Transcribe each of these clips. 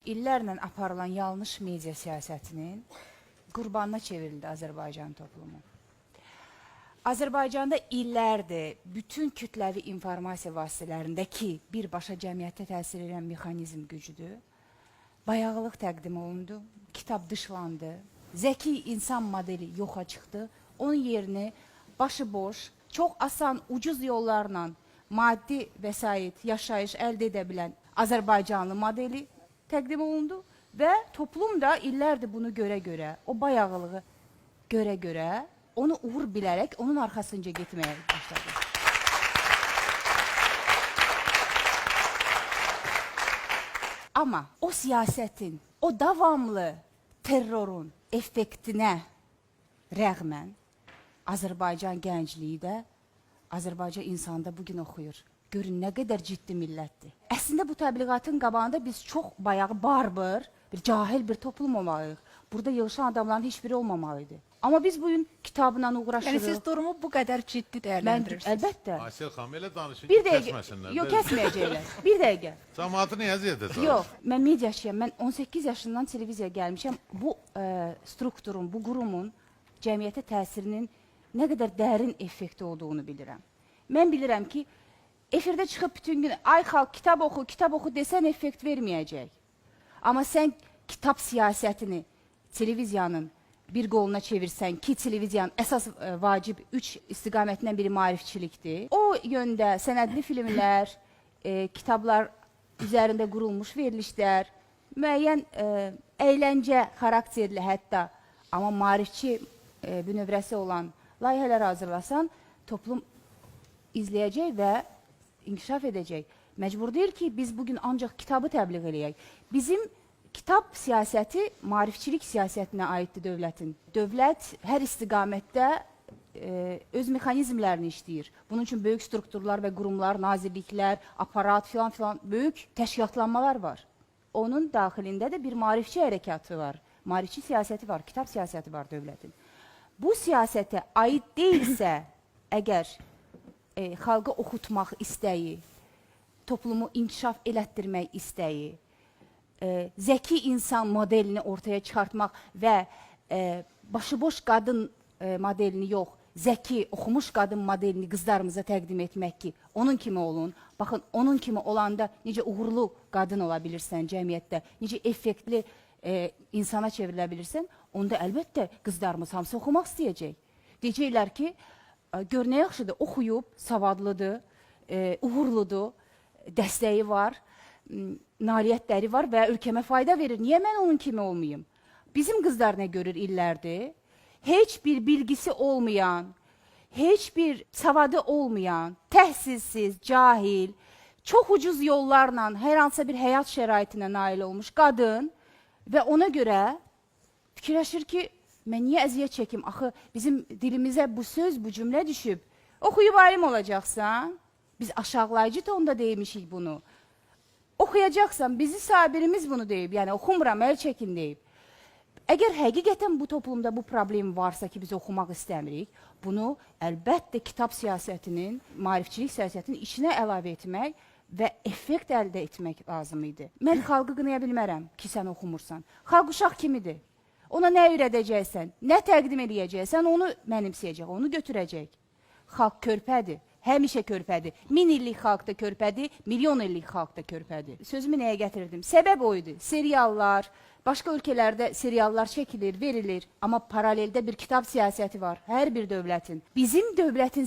İllərlə aparılan yanlış media siyasətinin qurbanına çevrildi Azərbaycan toplumu. Azərbaycanda illərdir bütün kütləvi informasiya vasitələrindəki birbaşa cəmiyyətə təsir edən mexanizm gücüdür. Bayağılıq təqdim olundu, kitab dışlandı, zəki insan modeli yoxa çıxdı. Onun yerini başıboş, çox asan, ucuz yollarla maddi vəsait, yaşayış əldə edə bilən Azərbaycanlı modeli təqdim olundu və toplum da illərdir bunu görə-görə, o bayağılığı görə-görə, onu uğur bilərək onun arxasınca getməyə başladı. Amma o siyasətin, o davamlı terrorun effektinə rəğmən Azərbaycan gəncliyi də, Azərbaycan insanı da bugün oxuyur. Görün, nə qədər ciddi millətdir. Əslində bu təbliğatın qabağında biz çox bayağı barbır, bir cahil bir toplum olmalıyıq. Burada yığışan adamların heç biri olmamalıydı. Amma biz bugün kitabla uğraşırıq. Yəni siz durumu bu qədər ciddi dəyərləndirirsiniz. Əlbəttə. Aysel xanım elə danışın Bir ki, dəqiqə, kəsməsinlər. yox kəsməyəcəklər. Bir dəqiqə. Cəmaatı niyə əziyyət edəcək? Yox, mən mediaçıyam. Mən 18 yaşından televiziyaya gəlmişəm. Bu strukturun, bu qurumun cəmiyyətə təsirinin nə qədər dərin effekti olduğunu bilirəm. Mən bilirəm ki, efirdə çıxıb bütün gün ay xalq kitab oxu desən effekt verməyəcək. Amma sən kitab siyasətini televiziyanın bir qoluna çevirsən ki, televiziyanın əsas vacib 3 istiqamətindən biri maarifçilikdir. O yöndə sənədli filmlər, kitablar üzərində qurulmuş verilişlər, müəyyən əyləncə xarakterli hətta, amma maarifçi bünövrəsi olan layihələr hazırlasan, toplum izləyəcək və inkişaf edəcək. Məcbur deyil ki, biz bugün ancaq kitabı təbliğ eləyək. Bizim kitab siyasəti maarifçilik siyasətinə aiddir dövlətin. Dövlət hər istiqamətdə öz mexanizmlərini işləyir. Bunun üçün böyük strukturlar və qurumlar, nazirliklər, aparat filan böyük təşkilatlanmalar var. Onun daxilində də bir maarifçi hərəkatı var. Maarifçi siyasəti var, kitab siyasəti var dövlətin. Bu siyasətə aid deyilsə, əgər xalqı oxutmaq istəyi, toplumu inkişaf elətdirmək istəyi, zəki insan modelini ortaya çıxartmaq və başıboş qadın modelini yox, zəki, oxumuş qadın modelini qızlarımıza təqdim etmək ki, onun kimi olun. Baxın, onun kimi olanda necə uğurlu qadın ola bilirsən cəmiyyətdə, necə effektli insana çevrilə bilirsən, onda əlbəttə qızlarımız hamısı oxumaq istəyəcək. Deyəcəklər ki, gör nə yaxşıdır, oxuyub, savadlıdır, uğurludur, dəstəyi var, nailiyyətləri var və ölkəmə fayda verir. Niyə mən onun kimi olmayım? Bizim qızlar nə görür illərdir? Heç bir bilgisi olmayan, heç bir savadı olmayan, təhsilsiz, cahil, çox ucuz yollarla hər hansısa bir həyat şəraitinə nail olmuş qadın və ona görə fikirləşir ki, mən niyə əziyyət çəkim? Axı, bizim dilimizə bu söz, bu cümlə düşüb. Oxuyub alim olacaqsan, biz aşağılayıcı tonda deymişik bunu. Oxuyacaqsan, bizi sabirimiz bunu deyib, yəni oxumuram, əl çəkin deyib. Əgər həqiqətən bu toplumda bu problem varsa ki, biz oxumaq istəmirik, bunu əlbəttə kitab siyasətinin, maarifçilik siyasətinin içinə əlavə etmək və effekt əldə etmək lazım idi. Mən xalqı qınaya bilmərəm ki, sən oxumursan. Xalq uşaq kimidir. Ona nə öyrədəcəksən, nə təqdim edəcəksən, onu mənimsəyəcək, onu götürəcək. Xalq körpədir. Həmişə körpədir. 1000 illik xalq da körpədir, milyon illik xalq da körpədir. Sözümü nəyə gətirdim? Səbəb oydu. Seriallar, başqa ölkələrdə seriallar çəkilir, verilir. Amma paraleldə bir kitab siyasəti var. Hər bir dövlətin. Bizim dövlətin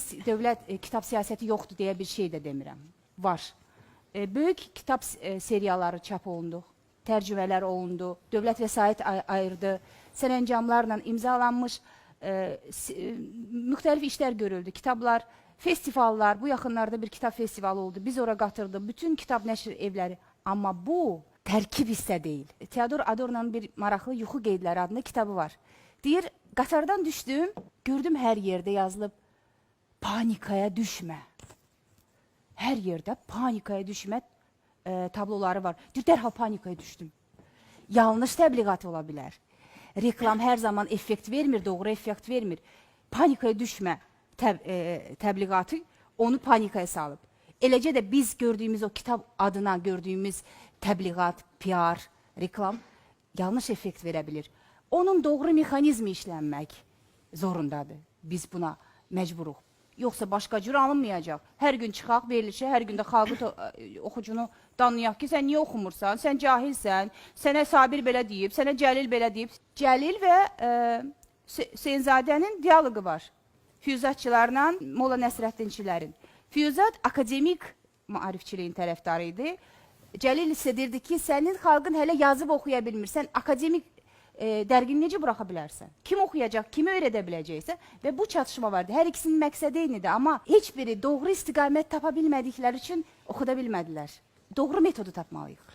kitab siyasəti yoxdur deyə bir şey də demirəm. Var. Böyük kitab serialları çap olundu. Tərcümələr olundu. Dövlət vəsait ayırdı. Sərəncamlarla imzalanmış müxtəlif işlər görüldü. Kitablar, festivallar, bu yaxınlarda bir kitab festivalı oldu. Biz ora qatırdıq, bütün kitab nəşr evləri. Amma bu tərkib hissə deyil. Teodor Adorno'nun bir maraqlı Yuxu qeydləri adında kitabı var. Deyir, qatardan düşdüm, gördüm hər yerdə yazılıb, panikaya düşmə. Hər yerdə panikaya düşmə tabloları var. Deyir, dərhal panikaya düşdüm. Yanlış təbliğat ola bilər. Reklam hər zaman effekt vermir, doğru effekt vermir. Panikaya düşmə təbliğatı onu panikaya salıb. Eləcə də biz gördüyümüz o kitab adına gördüyümüz təbliğat, PR reklam yanlış effekt verə bilir. Onun doğru mexanizmi işlənmək zorundadır. Biz buna məcburuq. Yoxsa başqa cür alınmayacaq. Hər gün çıxaq verilişə, hər gün də xalqı oxucunu danlayaq ki, sən niyə oxumursan, sən cahilsən, sənə Sabir belə deyib, sənə Cəlil belə deyib. Cəlil və Hüseynzadənin dialoqu var. Füyuzatçılarla Molla Nəsrəddinçilərin. Füyuzat akademik maarifçiliyin tərəfdarı idi. Cəlil hiss edirdi ki, sənin xalqın hələ yazıb oxuya bilmir, sən akademik dərgini necə buraxa bilərsən? Kim oxuyacaq, kimi öyrədə biləcəksə və bu çatışma vardı. Hər ikisinin məqsədi eynidir, amma heç biri doğru istiqamət tapa bilmədikləri üçün oxuda bilmədilər. Doğru metodu tapmalıyıq.